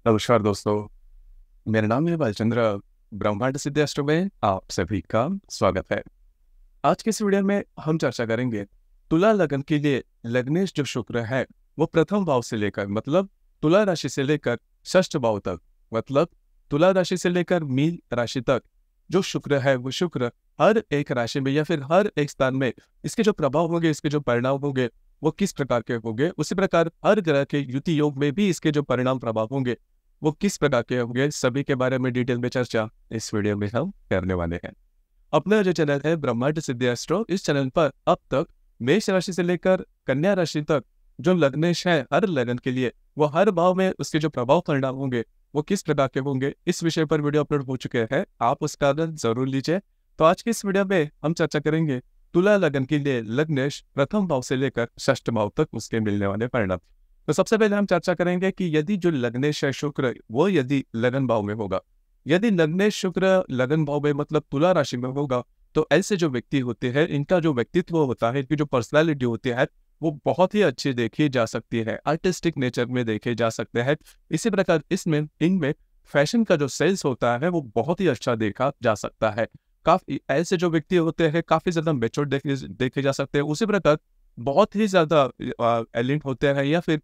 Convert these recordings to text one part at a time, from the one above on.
नमस्कार दोस्तों, मेरा नाम है बालचंद्र। ब्रह्मांड सिद्ध एस्ट्रो में आप सभी का स्वागत है। आज के इस वीडियो में हम चर्चा करेंगे तुला लगन के लिए लग्नेश जो शुक्र है वो प्रथम भाव से लेकर मतलब तुला राशि से लेकर षष्ठ भाव तक मतलब तुला राशि से लेकर मीन राशि तक जो शुक्र है वो शुक्र हर एक राशि में या फिर हर एक स्थान में इसके जो प्रभाव होंगे, इसके जो परिणाम होंगे वो किस प्रकार के होंगे। उसी प्रकार हर ग्रह के युति योग में भी इसके जो परिणाम प्रभाव होंगे वो किस प्रकार के होंगे, सभी के बारे में डिटेल में चर्चा इस वीडियो में हम करने वाले हैं। अपना जो चैनल है ब्रह्मांड सिद्ध एस्ट्रो, इस चैनल पर अब तक मेष राशि से लेकर कन्या राशि तक जो लग्नेश है हर लगन के लिए वो हर भाव में उसके जो प्रभाव परिणाम होंगे वो किस प्रकार के होंगे, इस विषय पर वीडियो अपलोड हो चुके हैं। आप उसका आनंद जरूर लीजिए। तो आज की इस वीडियो में हम चर्चा करेंगे तुला लगन के लिए लग्नेश प्रथम भाव से लेकर षष्ठ भाव तक उसके मिलने वाले परिणाम। तो सबसे पहले हम चर्चा करेंगे कि यदि जो लग्नेश है शुक्र वो यदि लगन भाव में होगा, यदि लग्नेश शुक्र लगन भाव में मतलब तुला राशि में होगा तो ऐसे जो व्यक्ति होते हैं इनका जो व्यक्तित्व होता है, इनकी जो पर्सनालिटी होती है वो बहुत ही अच्छी देखी जा सकती है, आर्टिस्टिक नेचर में देखे जा सकते हैं। इसी प्रकार इसमें इनमें फैशन का जो सेंस होता है वो बहुत ही अच्छा देखा जा सकता है। काफी ऐसे जो व्यक्ति होते हैं काफी ज्यादा मेच्योर देखे जा सकते हैं। उसी प्रकार बहुत ही ज्यादा एलिट होते हैं या फिर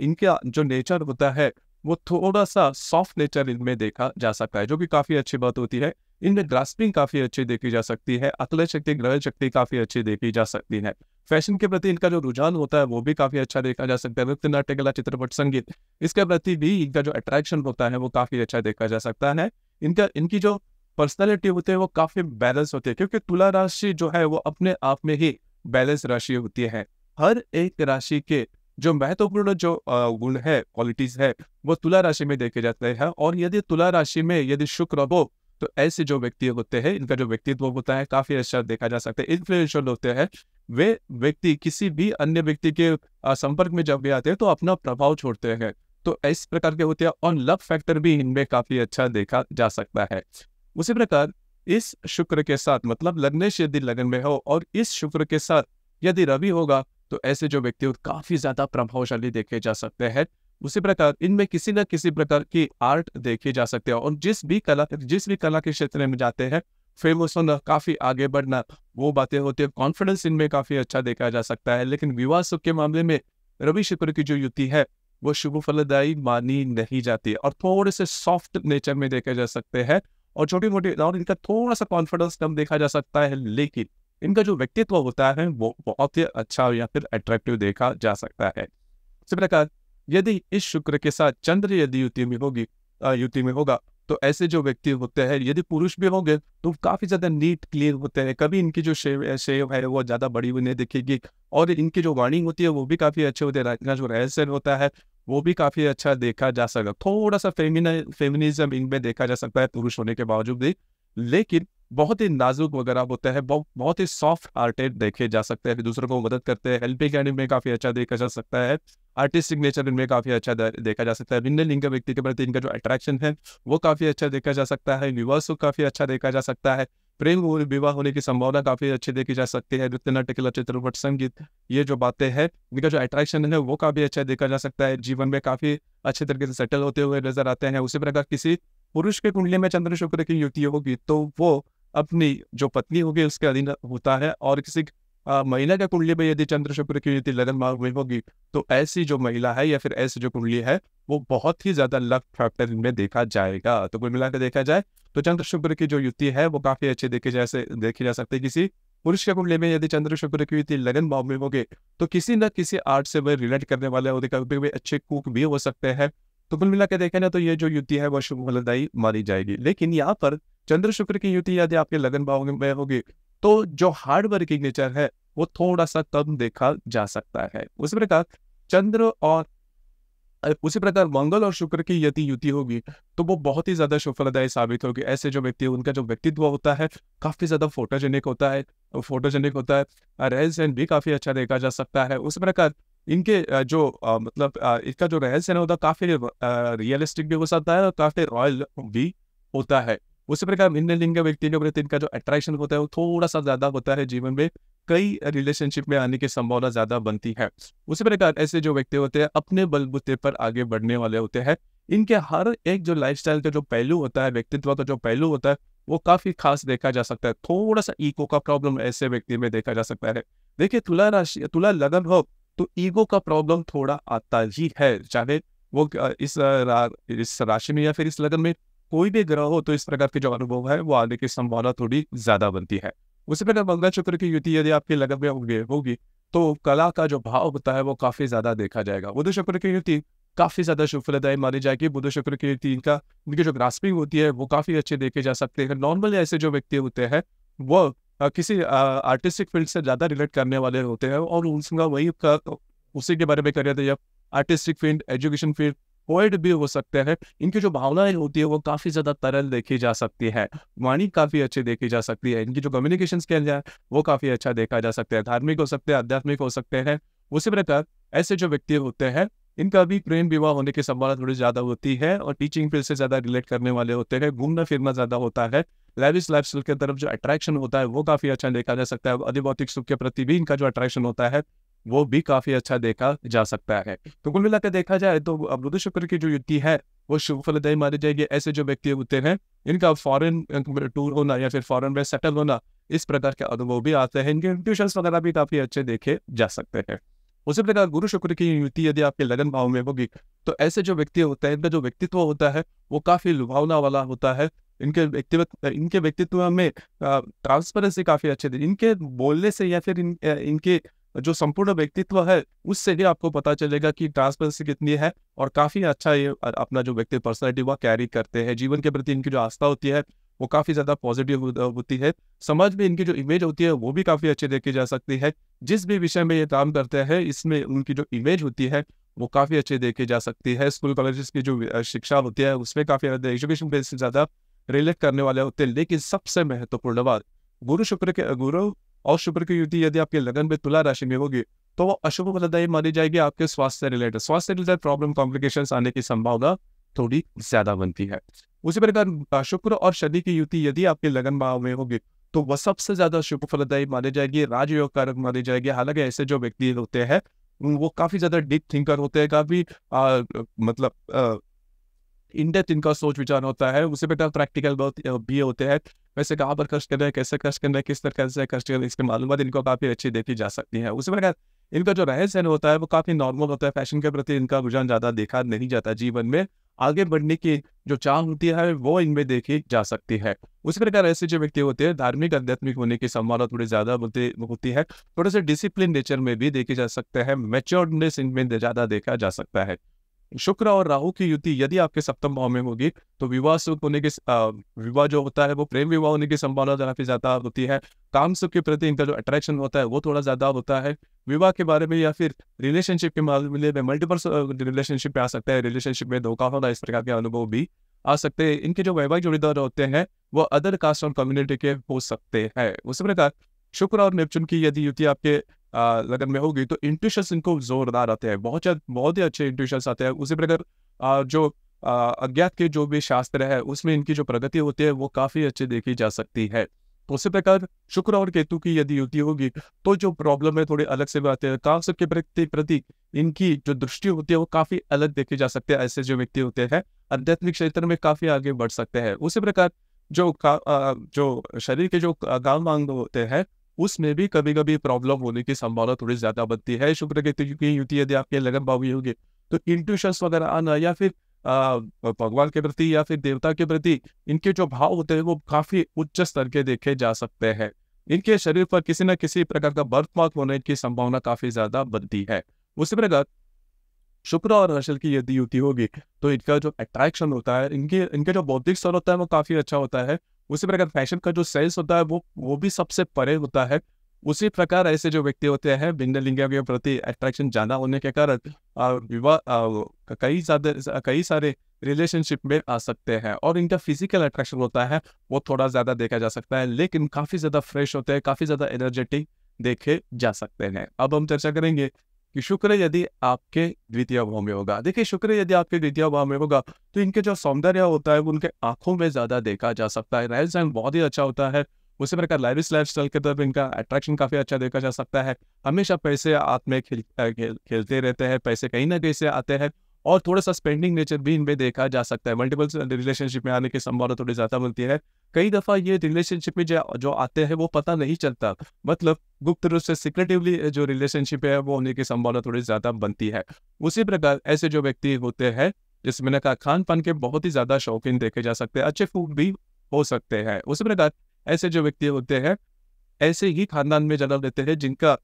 इनका जो नेचर होता है वो थोड़ा सा सॉफ्ट नेचर इनमें देखा जा सकता है, जो कि काफी अच्छी बात होती है। इनमें ग्रास्पिंग काफी अच्छी देखी जा सकती है, अकल शक्ति, ग्रह शक्ति काफी अच्छी देखी जा सकती है। फैशन के प्रति इनका जो रुझान होता है वो भी काफी अच्छा देखा जा सकता है। नृत्य, नाट्य कला, चित्रपट, संगीत, इसके प्रति भी इनका जो अट्रैक्शन होता है वो काफी अच्छा देखा जा सकता है। इनकी जो पर्सनैलिटी होती है वो काफी बैलेंस होती है, क्योंकि तुला राशि जो है वो अपने आप में ही बैलेंस राशि होती है। हर एक राशि के जो महत्वपूर्ण जो गुण है, क्वालिटीज है, वो तुला राशि में देखे जाते हैं। और यदि तुला राशि में यदि शुक्र हो तो ऐसे जो व्यक्ति होते हैं इनका जो व्यक्तित्व होता है काफी अच्छा देखा जा सकता है, इन्फ्लुएंशियल होते हैं। वे व्यक्ति किसी भी अन्य व्यक्ति के संपर्क में जब भी आते हैं तो अपना प्रभाव छोड़ते हैं, तो इस प्रकार के होते हैं। और लव फैक्टर भी इनमें काफी अच्छा देखा जा सकता है। उसी प्रकार इस शुक्र के साथ मतलब लग्नेश यदि लगन में हो और इस शुक्र के साथ यदि रवि होगा तो ऐसे जो व्यक्ति काफी ज्यादा प्रभावशाली देखे जा सकते हैं। उसी प्रकार इनमें किसी न किसी प्रकार की आर्ट देखी जा सकती है और जिस भी कला के क्षेत्र में जाते हैं फेमस होना, काफी आगे बढ़ना, वो बातें होती है। कॉन्फिडेंस इनमें काफी अच्छा देखा जा सकता है। लेकिन विवाह सुख के मामले में रवि शुक्र की जो युति है वो शुभ फलदायी मानी नहीं जाती और थोड़े से सॉफ्ट नेचर में देखे जा सकते हैं और छोटी मोटी और इनका थोड़ा सा कॉन्फिडेंस कम देखा जा सकता है। लेकिन इनका जो व्यक्तित्व होता है वो बहुत ही अच्छा या फिर अट्रैक्टिव देखा जा सकता है। इसी प्रकार यदि इस शुक्र के साथ चंद्र यदि युति में होगा तो ऐसे जो व्यक्ति होते हैं यदि पुरुष भी होंगे तो काफी ज्यादा नीट क्लीन होते हैं। कभी इनकी जो शेव है वो ज्यादा बड़ी हुई नहीं दिखेगी और इनकी जो वाणी होती है वो भी काफी अच्छे होते हैं। इनका जो रहस्य होता है वो भी काफी अच्छा देखा जा सकता है। थोड़ा सा फेमिनिज्म इनमें देखा जा सकता है पुरुष होने के बावजूद भी, लेकिन बहुत ही नाजुक वगैरह होता है, बहुत ही सॉफ्ट हार्टेड देखे जा सकते हैं, दूसरों को मदद करते हैं। हेल्पिंग हैंड में काफी अच्छा देखा जा सकता है। आर्टिस्टिक नेचर इनमें काफी अच्छा देखा जा सकता है। भिन्न लिंग के व्यक्ति के प्रति इनका जो अट्रैक्शन है वो काफी अच्छा देखा जा सकता है। विवाह सुख काफी अच्छा देखा जा सकता है। प्रेम और विवाह होने की संभावना काफी अच्छी देखी जा सकती है। नृत्य, नाट्य कला, चित्रपट, संगीत, ये जो बातें हैं इनका जो अट्रैक्शन है वो काफी अच्छा देखा जा सकता है। जीवन में काफी अच्छे तरीके से सेटल होते हुए नजर आते हैं। उसी प्रकार किसी पुरुष के कुंडली में चंद्र शुक्र की युति होगी तो वो अपनी जो पत्नी होगी उसके अधीन होता है। और किसी महिला के कुंडली में यदि चंद्र शुक्र की युति लगन भाव में होगी तो ऐसी जो महिला है या फिर ऐसी जो कुंडली है वो बहुत ही ज्यादा लक फैक्टर इनमें देखा जाएगा। तो कुल मिलाकर देखा जाए तो चंद्र शुक्र की जो युति है वो काफी अच्छी देखी जा सकती है। किसी पुरुष के कुंडली में यदि चंद्र शुक्र की युति लगन भाव में होगी तो किसी न किसी आर्ट से वह रिलेट करने वाले होते, कभी भी अच्छे कुक भी हो सकते हैं। तो कुल मिलाकर देखें ना तो ये जो युति है वो शुभ फलदायी मानी जाएगी। लेकिन यहाँ पर चंद्र शुक्र की युति यदि आपके लगन भाव में होगी तो जो हार्ड वर्किंग नेचर है वो थोड़ा सा कम देखा जा सकता है। उसी प्रकार मंगल और शुक्र की यदि युति होगी तो वो बहुत ही ज्यादा शुभ फलदायी साबित होगी। ऐसे जो व्यक्ति उनका जो व्यक्तित्व होता है काफी ज्यादा फोटोजेनिक होता है, रहस्य भी काफी अच्छा देखा जा सकता है। उस प्रकार इनके इसका जो रहस्य होता है काफी रियलिस्टिक भी हो सकता है और काफी रॉयल भी होता है। उसी प्रकार भिन्न लिंग के व्यक्ति के प्रति इनका जो अट्रैक्शन होता है वो थोड़ा सा ज्यादा होता है। जीवन में कई रिलेशनशिप में आने की संभावना ज्यादा बनती है। उसी प्रकार ऐसे जो व्यक्ति होते हैं अपने बलबूते पर आगे बढ़ने वाले होते हैं। इनके हर एक जो लाइफस्टाइल का जो पहलू होता है, व्यक्तित्व का जो पहलू होता है, वो काफ़ी खास देखा जा सकता है। थोड़ा-सा ईगो का प्रॉब्लम ऐसे व्यक्ति में देखा जा सकता है। देखिए तुला लगन हो तो ईगो का प्रॉब्लम थोड़ा आता ही है, चाहे वो इस राशि में या फिर इस लगन में कोई भी ग्रह हो, तो इस प्रकार के जो अनुभव है वो आने की संभावना थोड़ी ज़्यादा बनती है। उसी प्रकार मंगल शुक्र की युति यदि आपकी लगन में होगी तो कला का जो भाव होता है वो काफ़ी ज़्यादा देखा जाएगा। बुध शुक्र की युति काफ़ी ज़्यादा शुभ फलदायी मानी जाएगी। बुध शुक्र की युति इनकी जो ग्रास्पिंग होती है वो काफ़ी अच्छे देखे जा सकते हैं। नॉर्मली ऐसे जो व्यक्ति होते हैं वो किसी आर्टिस्टिक फील्ड से ज़्यादा रिलेट करने वाले होते हैं और उनका उसी के बारे में करिए तो या artistic field, education field, poet भी हो सकते हैं। इनकी जो भावनाएँ होती है वो काफ़ी ज़्यादा तरल देखी जा सकती है। वाणी काफ़ी अच्छी देखी जा सकती है। इनकी जो कम्युनिकेशन स्किल है वो काफ़ी अच्छा देखा जा सकता है। धार्मिक हो सकते हैं, आध्यात्मिक हो सकते हैं। उसी प्रकार ऐसे जो व्यक्ति होते हैं इनका भी प्रेम विवाह होने की संभावना थोड़ी ज़्यादा होती है और टीचिंग फील्ड से ज़्यादा रिलेट करने वाले होते हैं। घूमना-फिरना ज़्यादा होता है। लैविश लाइफ़स्टाइल की तरफ जो अट्रैक्शन होता है वो काफ़ी अच्छा देखा जा सकता है। अधिभौतिक सुख के प्रति भी इनका जो अट्रैक्शन होता है वो भी काफ़ी अच्छा देखा जा सकता है। तो कुल मिलाकर देखा जाए तो बुध शुक्र की जो युति है वो शुभ फलदायी मानी जाएगी। ऐसे जो व्यक्ति होते हैं इनका फॉरेन टूर होना या फिर फॉरेन में सेटल होना, इस प्रकार के अनुभव भी आते हैं। इनके इंट्यूशंस वगैरह भी काफ़ी अच्छे देखे जा सकते हैं। उसी प्रकार गुरु शुक्र की युति यदि आपके लगन भाव में होगी तो ऐसे जो व्यक्ति होते हैं इनका जो व्यक्तित्व होता है वो काफ़ी लुभावना वाला होता है। इनके व्यक्तित्व में ट्रांसपेरेंसी काफ़ी अच्छी थी। इनके बोलने से या फिर इनके जो संपूर्ण व्यक्तित्व है उससे भी आपको पता चलेगा कि ट्रांसपेरेंसी कितनी है और काफ़ी अच्छा ये अपना जो व्यक्ति पर्सनैलिटी वो कैरी करते हैं। जीवन के प्रति इनकी जो आस्था होती है वो काफ़ी ज़्यादा पॉजिटिव होती है। समाज में इनकी जो इमेज होती है वो भी काफ़ी अच्छी देखी जा सकती है। जिस भी विषय में ये काम करते हैं इसमें उनकी जो इमेज होती है वो काफ़ी अच्छी देखी जा सकती है। स्कूल कॉलेजेस की जो शिक्षा होती है उसमें काफ़ी ज़्यादा एजुकेशन बेस से ज़्यादा रिलेट करने वाले होते हैं। लेकिन सबसे महत्वपूर्ण बात गुरु और शुक्र की युति यदि आपके लगन में तुला राशि में होगी तो वो अशुभ फलदायी मानी जाएगी। आपके स्वास्थ्य से रिलेटेड प्रॉब्लम कॉम्प्लिकेशंस आने की संभावना थोड़ी ज्यादा बनती है। उसी प्रकार शुक्र और शनि की युति यदि आपके लगन भाव में होगी तो वह सबसे ज्यादा शुभ फलदायी मानी जाएगी, राजयोग कारक मानी जाएगी। हालांकि ऐसे जो व्यक्ति होते हैं वो काफी ज्यादा डीप थिंकर होते हैं, काफी मतलब इन डेप्थ इनका सोच विचार होता है। उसी प्रकार प्रैक्टिकल बहुत भी होते हैं। वैसे कहाँ पर खर्च करना है, कैसे खर्च करना है, किस तरह से खर्च करना है, इसकी मालूमात इनको काफ़ी अच्छी देखी जा सकती है। उसी प्रकार इनका जो रहन-सहन होता है वो काफ़ी नॉर्मल होता है। फैशन के प्रति इनका रुझान ज़्यादा देखा नहीं जाता। जीवन में आगे बढ़ने की जो चाह होती है वो इनमें देखी जा सकती है। उसी प्रकार ऐसे जो व्यक्ति होते हैं धार्मिक आध्यात्मिक होने की संभावना थोड़ी ज़्यादा होती है। थोड़े से डिसिप्लिन नेचर में भी देखे जा सकते हैं। मैच्योर्डनेस इनमें ज़्यादा देखा जा सकता है। शुक्र और राहु की युति यदि आपके सप्तम भाव में होगी तो विवाह सुख होने के विवाह जो होता है वो प्रेम विवाह होने की संभावना काफी ज्यादा होती है। काम सुख के प्रति इनका जो अट्रैक्शन होता है वो थोड़ा ज्यादा होता है। विवाह के बारे में या फिर रिलेशनशिप के मामले में मल्टीपल रिलेशनशिप में आ सकता है। रिलेशनशिप में धोखा होना, इस प्रकार के अनुभव भी आ सकते हैं। इनके जो वैवाहिक जोड़ीदार होते हैं वो अदर कास्ट और कम्युनिटी के हो सकते हैं। उसी प्रकार शुक्र और नेपच्यून की यदि युति आपके लगन में होगी तो इंट्यूशंस इनको जोरदार आते हैं। बहुत ही अच्छे इंट्यूशंस आते हैं। उसी प्रकार जो अज्ञात के जो भी शास्त्र है उसमें इनकी जो प्रगति होती है वो काफी अच्छी देखी जा सकती है। तो उसी प्रकार शुक्र और केतु की यदि युति होगी तो जो प्रॉब्लम है थोड़ी अलग से आते हैं। काम के प्रति इनकी जो दृष्टि होती है वो काफी अलग देखी जा सकती है। ऐसे जो व्यक्ति होते हैं आध्यात्मिक क्षेत्र में काफी आगे बढ़ सकते हैं। उसी प्रकार जो शरीर के जो काम अंग होते हैं उसमें भी कभी-कभी प्रॉब्लम होने की संभावना थोड़ी ज़्यादा बनती है। शुक्र केतु की युति यदि आपके लगन भाव में होगी तो इंट्यूशंस वगैरह आना या फिर भगवान के प्रति या फिर देवता के प्रति इनके जो भाव होते हैं वो काफ़ी उच्च स्तर के देखे जा सकते हैं। इनके शरीर पर किसी न किसी प्रकार का बर्थ मार्क होने की संभावना काफ़ी ज़्यादा बनती है। उसी प्रकार शुक्र और हर्षल की यदि युति होगी तो इनका जो अट्रैक्शन होता है इनके जो बौद्धिक स्तर होता है वो काफ़ी अच्छा होता है। उसी प्रकार फैशन का जो सेंस होता है वो भी सबसे परे होता है। उसी प्रकार ऐसे जो व्यक्ति होते हैं भिन्न लिंग के प्रति अट्रैक्शन ज़्यादा होने के कारण कई सारे रिलेशनशिप में आ सकते हैं और इनका फिजिकल अट्रैक्शन होता है वो थोड़ा ज़्यादा देखा जा सकता है। लेकिन काफ़ी ज़्यादा फ्रेश होते हैं, काफ़ी ज़्यादा एनर्जेटिक देखे जा सकते हैं। अब हम चर्चा करेंगे कि शुक्र यदि आपके द्वितीय भाव में होगा। देखिए शुक्र यदि आपके द्वितीय भाव में होगा तो इनके जो सौंदर्य होता है वो उनके आंखों में ज्यादा देखा जा सकता है। रहन सहन बहुत ही अच्छा होता है। उसी प्रकार लाइविश लाइफस्टाइल के तरफ इनका अट्रैक्शन काफी अच्छा देखा जा सकता है। हमेशा पैसे हाथ में खेलते रहते हैं, पैसे कहीं ना कहीं से आते हैं और थोड़ा-सा स्पेंडिंग नेचर भी इनमें देखा जा सकता है। मल्टीपल रिलेशनशिप में आने की संभावना थोड़ी ज़्यादा बनती है। कई दफ़ा ये रिलेशनशिप में जो जो आते हैं वो पता नहीं चलता। मतलब गुप्त रूप से सीक्रेटिवली जो रिलेशनशिप है वो होने की संभावना थोड़ी ज़्यादा बनती है। उसी प्रकार ऐसे जो व्यक्ति होते हैं, जैसे मैंने कहा खान-पान के बहुत ही ज़्यादा शौकीन देखे जा सकते हैं, अच्छे फूड भी हो सकते हैं। उसी प्रकार ऐसे जो व्यक्ति होते हैं, ऐसे ही खानदान में जन्म लेते हैं जिनका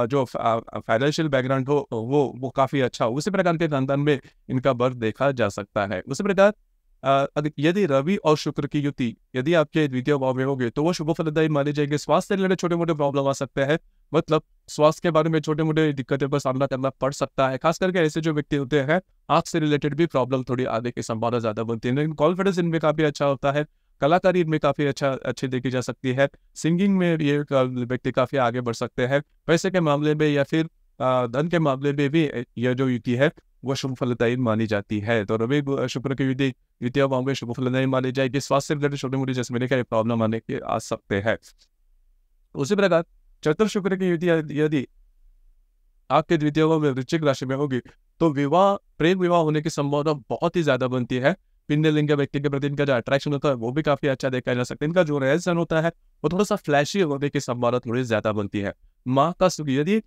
जो फाइनेंशियल बैकग्राउंड हो वो काफ़ी अच्छा हो। उसी प्रकार के खानदान में इनका बर्थ देखा जा सकता है। उसी प्रकार यदि रवि और शुक्र की युति यदि आपके द्वितीय भाव में होगी तो वो शुभ फलदायी मानी जाएगी। स्वास्थ्य से रिलेटेड छोटे-मोटे प्रॉब्लम आ सकते हैं। मतलब स्वास्थ्य के बारे में छोटे-मोटे दिक्कतों का सामना करना पड़ सकता है। खास करके ऐसे जो व्यक्ति होते हैं, आँख से रिलेटेड भी प्रॉब्लम थोड़ी आने की संभावना ज़्यादा बनती है। लेकिन कॉन्फिडेंस इनमें काफ़ी अच्छा होता है। कलाकारी इनमें काफ़ी अच्छी देखी जा सकती है। सिंगिंग में ये व्यक्ति काफ़ी आगे बढ़ सकते हैं। पैसे के मामले में या फिर धन के मामले में भी यह जो युति है वो शुभ फलदायी मानी जाती है। तो रवि शुक्र की युति द्वितीय भाव में शुभ फलदायी मानी जाएगी। स्वास्थ्य से रिलेटेड छोटी-मोटी जैसे मैंने कहा प्रॉब्लम आने के आ सकते हैं। उसी प्रकार चतुर शुक्र की युति यदि आपके द्वितीय भाव में वृश्चिक राशि में होगी तो प्रेम विवाह होने की संभावना बहुत ही ज़्यादा बनती है। भिन्न लिंग के व्यक्ति के प्रति इनका जो अट्रैक्शन होता है वो भी काफ़ी अच्छा देखा जा सकता है। इनका जो रहन-सहन होता है वो थोड़ा-सा फ्लैशी होने की संभावना थोड़ी ज़्यादा बनती है। माँ का सुख यदि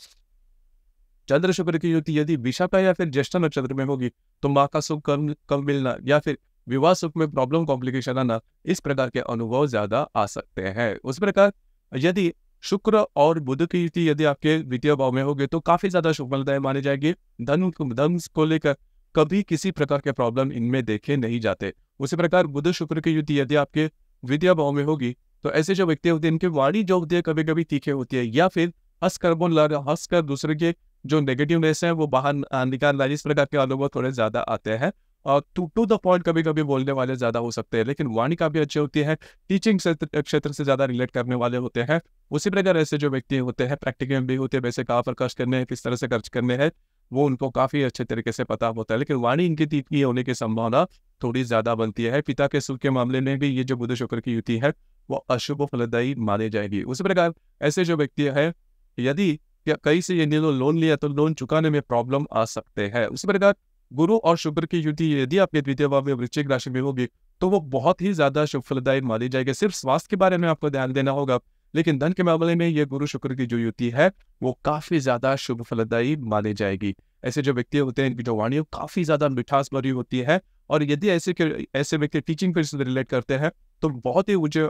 चंद्र शुक्र की युति यदि विशाखा या फिर ज्येष्ठा नक्षत्र में होगी तो माँ का सुख कम मिलना या फिर विवाह सुख में प्रॉब्लम कॉम्प्लिकेशन आना, इस प्रकार के अनुभव ज्यादा आ सकते हैं। उस प्रकार यदि शुक्र और बुध की युति यदि आपके द्वितीय भाव में होगी तो काफी ज्यादा शुभ फलदायी मानी जाएगी। धन को लेकर कभी किसी प्रकार के प्रॉब्लम इनमें देखे नहीं जाते। उसी प्रकार बुध शुक्र की युति यदि आपके द्वितीय भाव में होगी तो ऐसे जो व्यक्ति होते हैं इनकी वाणी जो होती है कभी कभी तीखे होती है या फिर हंसकर दूसरे के जो नेगेटिवनेस है वो बाहर निकालना, इस प्रकार के अनुभव थोड़े ज्यादा आते हैं। और टू द पॉइंट कभी कभी बोलने वाले ज्यादा हो सकते हैं, लेकिन वाणी काफी अच्छी होती है। टीचिंग क्षेत्र से ज्यादा रिलेट करने वाले होते हैं। उसी प्रकार ऐसे जो व्यक्ति होते हैं प्रैक्टिकल भी होते हैं, वैसे कहाँ पर खर्च करने हैं, किस तरह से खर्च करने हैं वो उनको काफी अच्छे तरीके से पता होता है। लेकिन वाणी इनकी तीखी होने की संभावना थोड़ी ज्यादा बनती है। पिता के सुख के मामले में भी ये जो बुध शुक्र की युति है वो अशुभ फलदायी मानी जाएगी। उसी प्रकार ऐसे जो व्यक्ति है यदि कहीं से ये लोन लिया तो लोन चुकाने में प्रॉब्लम आ सकते हैं। उसी प्रकार गुरु और शुक्र की युति यदि आपके द्वितीय भाव में वृश्चिक राशि में होगी तो वो बहुत ही ज्यादा शुभ फलदायी मानी जाएगी। सिर्फ स्वास्थ्य के बारे में आपको ध्यान देना होगा, लेकिन धन के मामले में ये गुरु शुक्र की जो युति है वो काफी ज्यादा शुभ फलदायी मानी जाएगी। ऐसे जो व्यक्ति होते हैं इनकी जो वाणी काफी ज्यादा मिठास भरी होती है। और यदि ऐसे व्यक्ति टीचिंग फील्ड से रिलेट करते हैं तो बहुत ही ऊंचे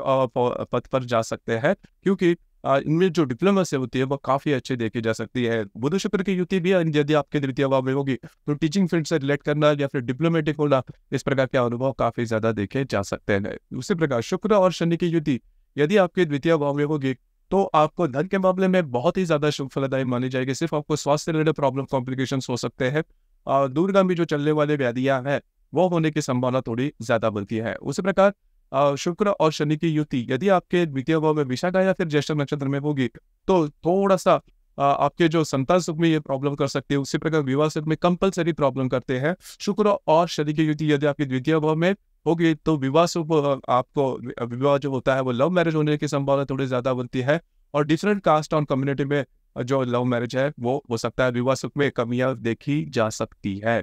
पद पर जा सकते हैं, क्योंकि इनमें जो डिप्लोमेसी होती है वो काफी अच्छी देखी जा सकती है। बुध शुक्र की युति भी यदि आपके द्वितीय भाव में होगी तो टीचिंग फील्ड से रिलेट करना या फिर डिप्लोमेटिक होना, इस प्रकार के अनुभव काफी ज्यादा देखे जा सकते हैं। उसी प्रकार शुक्र और शनि की युति यदि आपके द्वितीय भाव में होगी तो आपको धन के मामले में बहुत ही ज्यादा शुभ फलदायी मानी जाएगी। सिर्फ आपको स्वास्थ्य रिलेटेड प्रॉब्लम कॉम्प्लिकेशन हो सकते हैं। दूरगामी जो चलने वाले व्याधियां हैं वो होने की संभावना थोड़ी ज्यादा बनती है। उसी प्रकार शुक्र और शनि की युति यदि आपके द्वितीय भाव में विशाखा या फिर ज्येष्ठा नक्षत्र में होगी तो थोड़ा सा आपके जो संतान सुख में ये प्रॉब्लम कर सकते हैं। उसी प्रकार विवाह सुख में कंपलसरी प्रॉब्लम करते हैं। शुक्र और शनि की युति यदि आपके द्वितीय भाव में होगी तो विवाह सुख आपको विवाह जो होता है वो लव मैरिज होने की संभावना थोड़ी ज्यादा बनती है। और डिफरेंट कास्ट और कम्युनिटी में जो लव मैरिज है वो हो सकता है। विवाह सुख में कमियां देखी जा सकती है।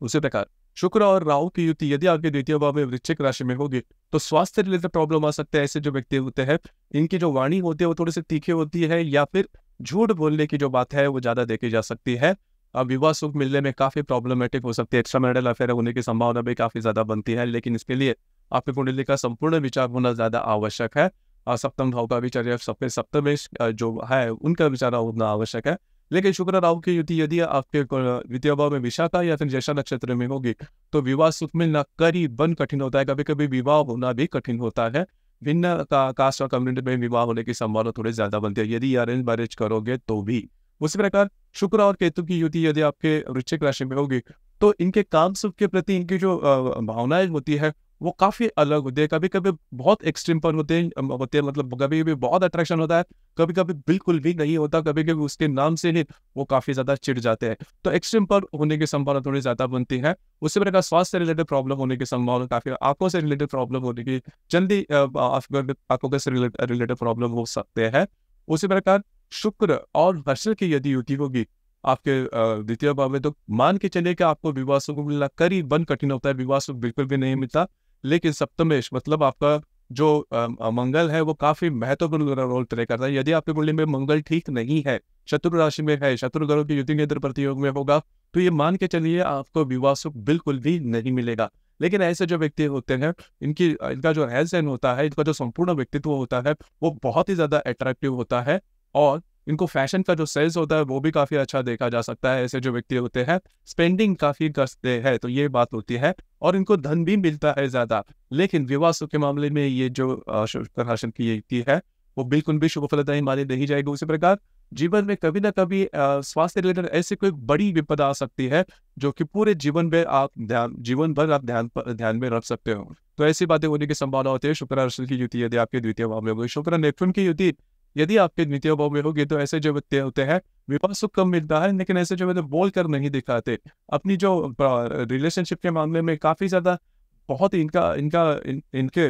उसी प्रकार शुक्र और राहु की युति यदि आपके द्वितीय भाव में वृश्चिक राशि में होगी तो स्वास्थ्य रिलेटेड प्रॉब्लम आ सकते हैं। ऐसे जो व्यक्ति होते हैं इनकी जो वाणी होती है वो थोड़ी सी तीखी होती है या फिर झूठ बोलने की जो बात है वो ज्यादा देखी जा सकती है। विवाह सुख मिलने में काफी प्रॉब्लमेटिक हो सकती है। एक्स्ट्रा मैरिटल अफेयर होने की संभावना भी काफी ज्यादा बनती है, लेकिन इसके लिए आपकी कुंडली का संपूर्ण विचार होना ज्यादा आवश्यक है। सप्तम भाव का विचार या सप्तमेश जो है उनका विचार होना आवश्यक है। लेकिन शुक्र राहु की युति यदि आपके द्वितीय भाव में विशाखा या फिर ज्येष्ठा नक्षत्र में होगी तो विवाह सुख मिलना करीबन कठिन होता है। कभी कभी विवाह होना भी कठिन होता है। भिन्न कास्ट और कम्युनिटी में विवाह होने की संभावना थोड़ी ज्यादा बनती है यदि अरेंज मैरिज करोगे तो भी। उसी प्रकार शुक्र और केतु की युति यदि आपके वृश्चिक राशि में होगी तो इनके काम सुख के प्रति इनकी जो भावनाएं होती है वो काफी अलग होती है। कभी कभी बहुत एक्सट्रीम पर होते हैं मतलब कभी कभी बहुत अट्रैक्शन होता है, कभी कभी बिल्कुल भी नहीं होता, कभी कभी उसके नाम से ही वो काफी ज्यादा चिढ़ जाते हैं। तो एक्सट्रीम पर होने की संभावना थोड़ी ज्यादा बनती है। उसी प्रकार स्वास्थ्य से रिलेटेड प्रॉब्लम होने की संभावना काफी, आंखों से रिलेटेड प्रॉब्लम होने की जल्दी आंखों से रिलेटेड प्रॉब्लम हो सकते हैं। उसी प्रकार शुक्र और हर्ष की यदि युति होगी आपके द्वितीय भाव में, तो मान के चलिए कि आपको विवाह सुख मिलना करीब बन कठिन होता है, विवाह सुख बिल्कुल भी नहीं मिलता। लेकिन सप्तमेश मतलब आपका जो मंगल है वो काफी महत्वपूर्ण रोल प्ले करता है। यदि आपकी कुंडली में मंगल ठीक नहीं है, शत्रु राशि में है, शत्रु ग्रहों की युति नेत्र प्रतियोग में होगा, तो ये मान के चलिए आपको विवाह सुख बिल्कुल भी नहीं मिलेगा। लेकिन ऐसे जो व्यक्ति होते हैं, इनका जो रहन सहन होता है, इनका जो संपूर्ण व्यक्तित्व होता है, वो बहुत ही ज्यादा अट्रैक्टिव होता है। और इनको फैशन का जो सेंस होता है वो भी काफी अच्छा देखा जा सकता है। ऐसे जो व्यक्ति होते हैं स्पेंडिंग काफी करते हैं, तो ये बात होती है। और इनको धन भी मिलता है ज्यादा। लेकिन विवाह सुख के मामले में ये जो शुक्र राशि की युति है वो बिल्कुल भी शुभ फलदायी मानी नहीं जाएगी। उसी प्रकार जीवन में कभी ना कभी स्वास्थ्य रिलेटेड ऐसी कोई बड़ी विपदा आ सकती है जो कि पूरे जीवन भर आप ध्यान में रख सकते हो। तो ऐसी बातें होने की संभावना होती है शुक्र राशि की युति यदि आपके द्वितीय भाव में होगी। शुक्र नेपच्यून की युति यदि आपके द्वितीय भाव में होगी, तो ऐसे जो व्यक्ति होते हैं विवाह सुख कम मिलता है, लेकिन ऐसे जो बोल कर नहीं दिखाते, अपनी जो रिलेशनशिप के मामले में काफी ज्यादा बहुत इनके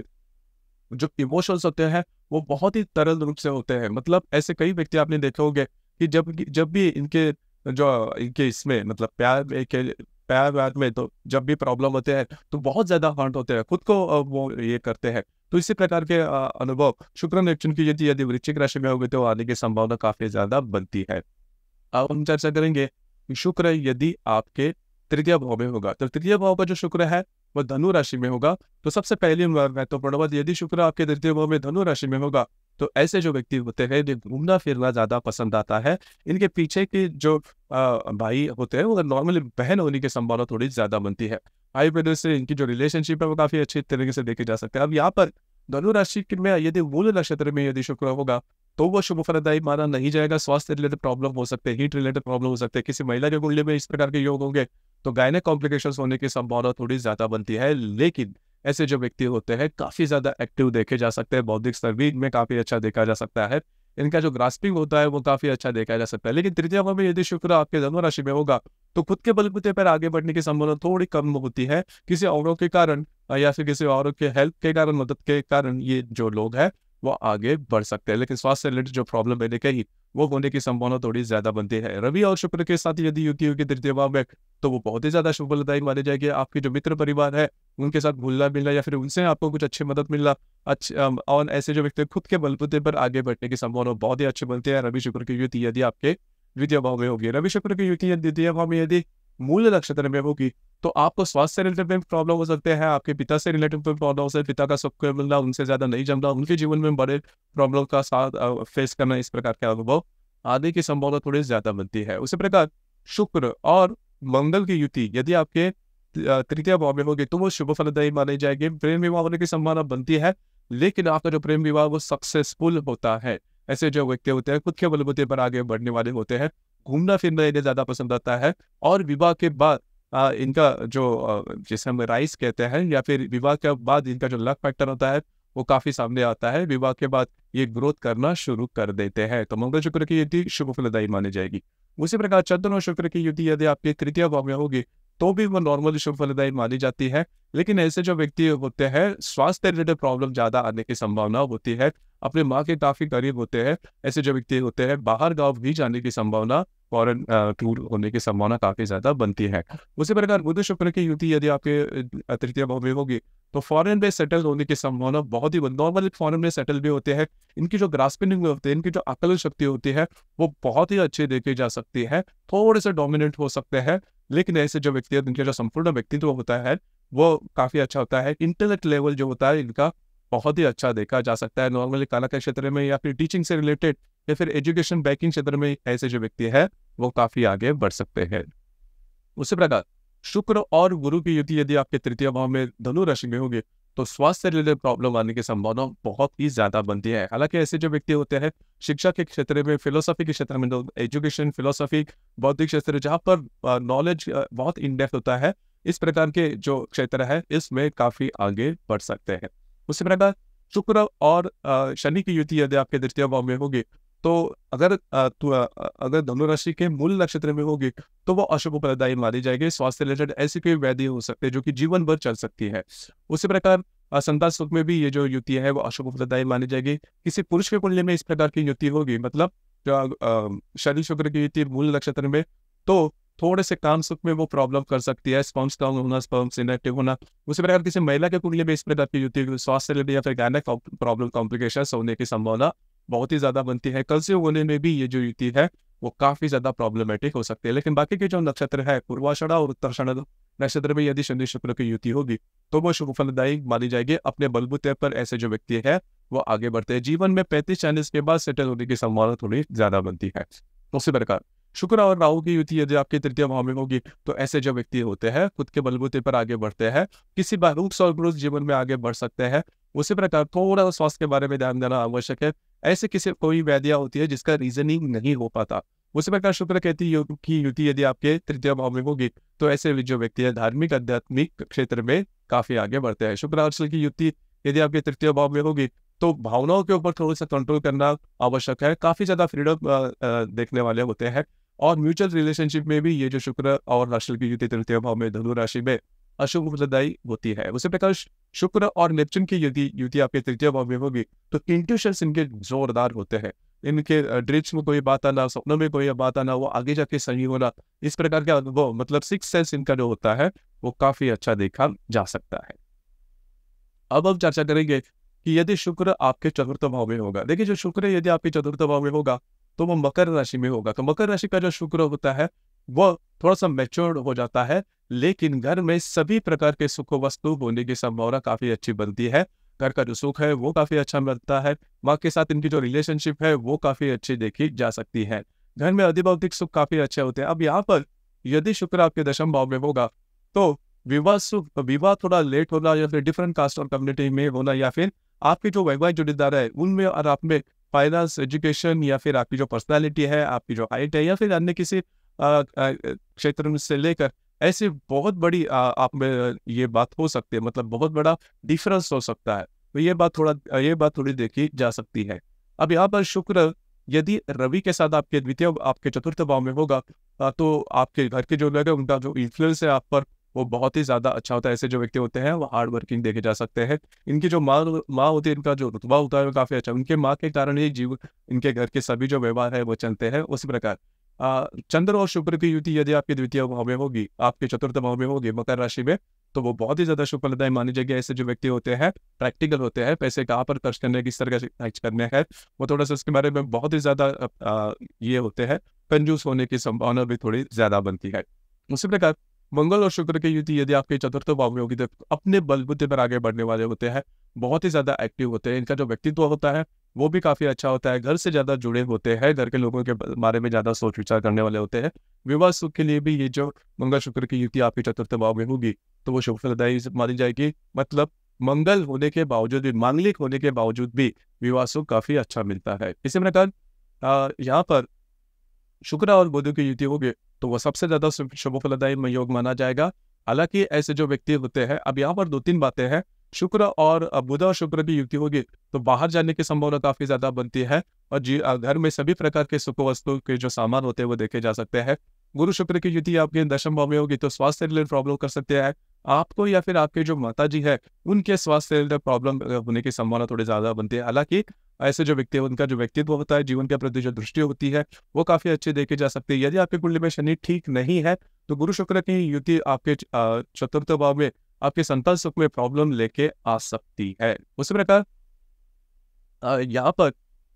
जो इमोशंस होते हैं वो बहुत ही तरल रूप से होते हैं। मतलब ऐसे कई व्यक्ति आपने देखे होंगे कि जब भी इनके इसमें मतलब प्यार व्यार में, तो जब भी प्रॉब्लम होते हैं तो बहुत ज्यादा हर्ट होते हैं, खुद को वो ये करते हैं। तो इसी प्रकार के अनुभव शुक्र नेपच्यून की यदि वृश्चिक राशि में होगी तो आने की संभावना काफी ज्यादा बनती है। अब हम चर्चा करेंगे कि शुक्र यदि आपके तृतीय भाव में होगा, तो तृतीय भाव का जो शुक्र है वह धनु राशि में होगा। तो सबसे पहली महत्वपूर्ण बात, यदि शुक्र आपके तृतीय भाव में धनु राशि में होगा, तो ऐसे जो व्यक्ति होते हैं जो घूमना फिरना ज्यादा पसंद आता है, इनके पीछे के जो भाई होते हैं वो नॉर्मली बहन होने की संभावना थोड़ी ज्यादा बनती है। भाई ब्रदर से इनकी जो रिलेशनशिप है वो काफी अच्छी तरीके से देखे जा सकते हैं। अब यहाँ पर धनु राशि में यदि मूल नक्षत्र में यदि शुक्र होगा तो वो शुभ फलदायी माना नहीं जाएगा। स्वास्थ्य रिलेटेड प्रॉब्लम हो सकते हैं, हीट रिलेटेड प्रॉब्लम हो सकते हैं। किसी महिला के कुंडली में इस प्रकार के योग होंगे तो गायनेक कॉम्प्लिकेशंस होने की संभावना थोड़ी ज्यादा बनती है। लेकिन ऐसे जो व्यक्ति होते हैं काफी ज्यादा एक्टिव देखे जा सकते हैं, बौद्धिक स्तर भी इनमें काफी अच्छा देखा जा सकता है, इनका जो ग्रास्पिंग होता है वो काफी अच्छा देखा जा सकता है। लेकिन तृतीय भाव में यदि शुक्र आपके धनु राशि में होगा तो खुद के बलबूते पर आगे बढ़ने की संभावना थोड़ी कम होती है। किसी औरों के कारण या फिर किसी औरों के हेल्प के कारण, मदद के कारण ये जो लोग हैं वो आगे बढ़ सकते हैं। लेकिन स्वास्थ्य रिलेटेड जो प्रॉब्लम मैंने कही वो होने की संभावना थोड़ी ज्यादा बनती है। रवि और शुक्र के साथ यदि युति होगी तृतीय भाव में तो वो बहुत ही ज्यादा शुभ फलदायी मानी जाएगी। आपके जो मित्र परिवार है उनके साथ घुलना मिलना या फिर उनसे आपको कुछ अच्छी मदद मिलना और ऐसे जो व्यक्ति खुद के बलबूते पर आगे बढ़ने की संभावना बहुत ही अच्छी बनती है। रवि शुक्र की युति यदि आपके द्वितीय भाव में होगी, रवि शुक्र की युति द्वितीय भाव में यदि मूल नक्षत्र में होगी तो आपको स्वास्थ्य से रिलेटेड प्रॉब्लम हो सकते हैं, आपके पिता से रिलेटेड प्रॉब्लम हो सकते हैं, पिता का सुख मिलना, उनसे ज्यादा नहीं जमना, उनके जीवन में बड़े प्रॉब्लम का साथ फेस करना, इस प्रकार के अनुभव आने की संभावना थोड़ी ज्यादा बनती है। उसी प्रकार शुक्र और मंगल की युति यदि आपके तृतीय भाव में होगी तो वो शुभ फलदायी मानी जाएगी। प्रेम विवाह होने की संभावना बनती है, लेकिन आपका जो प्रेम विवाह वो सक्सेसफुल होता है। ऐसे जो व्यक्ति होते हैं खुद के बलबूते पर आगे बढ़ने वाले होते हैं, घूमना फिरना इन्हें ज्यादा पसंद आता है। और विवाह के बाद इनका जो जिसे हम राइस कहते हैं या फिर विवाह के बाद इनका जो लक फैक्टर होता है वो काफी सामने आता है। विवाह के बाद ये ग्रोथ करना शुरू कर देते हैं। तो मंगल शुक्र की युति शुभ फलदायी मानी जाएगी। उसी प्रकार चंद्र और शुक्र की युति यदि आपके तृतीय भाव में होगी तो भी वो नॉर्मली शुभ फलदायी मानी जाती है। लेकिन ऐसे जो व्यक्ति होते हैं स्वास्थ्य रिलेटेड प्रॉब्लम ज्यादा आने की संभावना होती है, अपने माँ के काफी करीब होते हैं। ऐसे जो व्यक्ति होते हैं बाहर गांव भी जाने की संभावना, फॉरेन टूर होने की संभावना काफी ज्यादा बनती है। उसी प्रकार बुध शुक्र की युति यदि आपके तृतीय भाव में होगी तो फॉरेन में सेटल होने की संभावना बहुत ही नॉर्मली फॉरेन में सेटल भी होते हैं। इनकी जो ग्रास्पिंग होती है, इनकी जो अकल शक्ति होती है वो बहुत ही अच्छी देखी जा सकती है, थोड़े से डोमिनेंट हो सकते हैं। लेकिन ऐसे जो व्यक्ति है इनका जो संपूर्ण व्यक्तित्व होता है वो काफी अच्छा होता है। इंटेलेक्ट लेवल जो होता है इनका बहुत ही अच्छा देखा जा सकता है। नॉर्मली कला के क्षेत्र में या फिर टीचिंग से रिलेटेड या फिर एजुकेशन बैंकिंग क्षेत्र में ऐसे जो व्यक्ति है वो काफी आगे बढ़ सकते हैं। उसी प्रकार शुक्र और गुरु की युति यदि आपके तृतीय भाव में धनु राशि में होगी तो स्वास्थ्य रिलेटेड प्रॉब्लम आने की संभावना बहुत ही ज्यादा बनती है। हालांकि ऐसे जो व्यक्ति होते हैं शिक्षा के क्षेत्र में, फिलोसफी के क्षेत्र में, एजुकेशन, फिलोसफी, बौद्धिक क्षेत्र जहाँ पर नॉलेज बहुत इन डेप्थ होता है, इस प्रकार के जो क्षेत्र है इसमें काफी आगे बढ़ सकते हैं। उसी प्रकार शुक्र और शनि की युति यदि आपके तृतीय भाव में होगी तो अगर धनु राशि के मूल नक्षत्र में होगी तो वो अशुभ फलदायी मानी जाएगी। स्वास्थ्य रिलेटेड ऐसी कोई व्याधि हो सकती है जो कि जीवन भर चल सकती है। उसी प्रकार संतान सुख में भी ये जो युति है वो अशुभ फलदायी मानी जाएगी। किसी पुरुष के कुंडली में इस प्रकार की युति होगी, मतलब शनि शुक्र की युति मूल नक्षत्र में तो थोड़े से काम सुख में वो प्रॉब्लम कर सकती है, स्पर्म स्ट्रांग होना, स्पर्म्स इनएक्टिव होना। उसी प्रकार किसी महिला के कुंडली में इस प्रकार की युति स्वास्थ्य से रिलेटेड या फिर गायनेक प्रॉब्लम कॉम्प्लिकेशंस होने की संभावना बहुत ही ज्यादा बनती है। कंसीव होने में भी ये जो युति है वो काफी ज्यादा प्रॉब्लमेटिक हो सकती है। लेकिन बाकी के जो नक्षत्र है, पूर्वाषाढ़ा और उत्तराषाढ़ा नक्षत्र में यदि शनि शुक्र की युति होगी तो वो शुभ फलदायी मानी जाएगी। अपने बलबूते पर ऐसे जो व्यक्ति है वो आगे बढ़ते हैं। जीवन में 35-40 के बाद सेटल होने की संभावना थोड़ी ज्यादा बनती है। उसी प्रकार शुक्र और राहु की युति यदि आपके तृतीय भाव में होगी तो ऐसे जो व्यक्ति होते हैं खुद के बलबूते पर आगे बढ़ते हैं, किसी बारूक और पुरुष जीवन में आगे बढ़ सकते हैं। उसी प्रकार थोड़ा स्वास्थ्य के बारे में ध्यान देना आवश्यक है। ऐसे किसी कोई व्याधियां होती है जिसका रीजनिंग नहीं हो पाता। उसी प्रकार शुक्र कहती की युति यदि आपके तृतीय भाव में होगी तो ऐसे जो व्यक्ति है धार्मिक आध्यात्मिक क्षेत्र में काफी आगे बढ़ते हैं। शुक्र और शनि की युति यदि आपके तृतीय भाव में होगी तो भावनाओं के ऊपर थोड़ा सा कंट्रोल करना आवश्यक है। काफी ज्यादा फ्रीडम देखने वाले होते हैं और म्यूचुअल रिलेशनशिप में भी ये जो शुक्र और राशि की युति तृतीय भाव में धनु राशि में अशुभ फलदायी होती है। उसी प्रकार शुक्र और नेपच्यून की यदि युति आपके तृतीय भाव में होगी तो इंट्यूशंस इनके जोरदार होते हैं। इनके ड्रीम्स में कोई बात आना, सपनों में कोई बात आना, वो आगे जाके सही होना, इस प्रकार का अनुभव मतलब सिक्स सेंस इनका जो होता है वो काफी अच्छा देखा जा सकता है। अब हम चर्चा करेंगे कि यदि शुक्र आपके चतुर्थ भाव में होगा। देखिए जो शुक्र यदि आपके चतुर्थ भाव में होगा तो वो मकर राशि में होगा। तो मकर राशि का जो शुक्र होता है वो थोड़ा सा मैच्योर्ड हो जाता है, लेकिन घर में सभी प्रकार के सुख वस्तु होने की संभावना काफी अच्छी बनती है। घर का जो सुख है वो काफी अच्छा मिलता है। माँ के साथ इनकी जो रिलेशनशिप है वो काफी अच्छी देखी जा सकती है। घर में अधिभौतिक सुख काफी अच्छे होते हैं। अब यहाँ पर यदि शुक्र आपके दशम भाव में होगा तो विवाह थोड़ा लेट होना या फिर डिफरेंट कास्ट और कम्युनिटी में होना या फिर आपके जो वैवाहिक जोड़ीदार है उनमें और आप में फाइनेंस, एजुकेशन या फिर आपकी जो पर्सनालिटी है, आपकी जो हाइट है या फिर अन्य किसी क्षेत्र से लेकर ऐसी बहुत बड़ी आप में ये बात हो सकती है, मतलब बहुत बड़ा डिफरेंस हो सकता है। तो ये बात थोड़ी देखी जा सकती है। अब यहाँ पर शुक्र यदि रवि के साथ आपके द्वितीय आपके चतुर्थ भाव में होगा तो आपके घर के जो लोग हैं उनका जो इन्फ्लुएंस है आप पर वो बहुत ही ज्यादा अच्छा होता है। ऐसे जो व्यक्ति होते हैं वो हार्ड वर्किंग देखे जा सकते हैं। इनकी जो माँ होती है, इनका जो रुतबा होता है वो काफी अच्छा, उनके माँ के कारण ही इनके घर के सभी जो व्यवहार है वो चलते हैं। उसी प्रकार चंद्र और शुक्र की युति यदि आपके द्वितीय भाव में होगी, आपके चतुर्थ भाव में होगी मकर राशि में, तो वो बहुत ही ज्यादा शुभ फलदायी मानी जाएगी। ऐसे जो व्यक्ति होते हैं प्रैक्टिकल होते हैं, पैसे कहाँ पर खर्च करने किस तरह से खर्च करने हैं वो थोड़ा सा इसके बारे में बहुत ही ज्यादा ये होते हैं, कंजूस होने की संभावना भी थोड़ी ज्यादा बनती है। उसी प्रकार मंगल और शुक्र की युति यदि आपके चतुर्थ भाव में होगी तो अपने बलबूते पर आगे बढ़ने वाले होते हैं, बहुत ही ज्यादा एक्टिव होते हैं। इनका जो व्यक्तित्व होता है वो भी काफी अच्छा होता है। घर से ज्यादा जुड़े होते हैं, घर के लोगों के बारे में ज्यादा सोच विचार करने वाले होते हैं। विवाह सुख के लिए भी ये जो मंगल शुक्र की युति आपके चतुर्थ भाव में होगी तो वो शुभ फलदायी मानी जाएगी। मतलब मंगल होने के बावजूद भी, मांगलिक होने के बावजूद भी विवाह सुख काफी अच्छा मिलता है। इसी प्रकार यहाँ पर शुक्र और बुध की युति होगी तो वो सबसे ज्यादा शुभ फलदायी योग माना जाएगा। हालांकि ऐसे जो व्यक्ति होते हैं, अब यहाँ पर 2-3 बातें हैं। शुक्र और बुध और शुक्र की युति होगी तो बाहर जाने की संभावना काफी ज्यादा बनती है और घर में सभी प्रकार के सुख वस्तु के जो सामान होते हैं वो देखे जा सकते हैं। गुरु शुक्र की युति आपके दशम भाव में होगी तो स्वास्थ्य रिलेटेड प्रॉब्लम कर सकते हैं आपको या फिर आपके जो माता जी है उनके स्वास्थ्य रिलेटेड प्रॉब्लम होने की संभावना थोड़ी ज्यादा बनती है। हालांकि ऐसे जो व्यक्ति है उनका जो व्यक्तित्व होता है, जीवन के प्रति जो दृष्टि होती है वो काफी अच्छी देखी जा सकती है। यदि आपके कुंडली में शनि ठीक नहीं है तो गुरु शुक्र की युति आपके चतुर्थ भाव में आपके संतान सुख में प्रॉब्लम लेके आ सकती है। उसी प्रकार यहाँ पर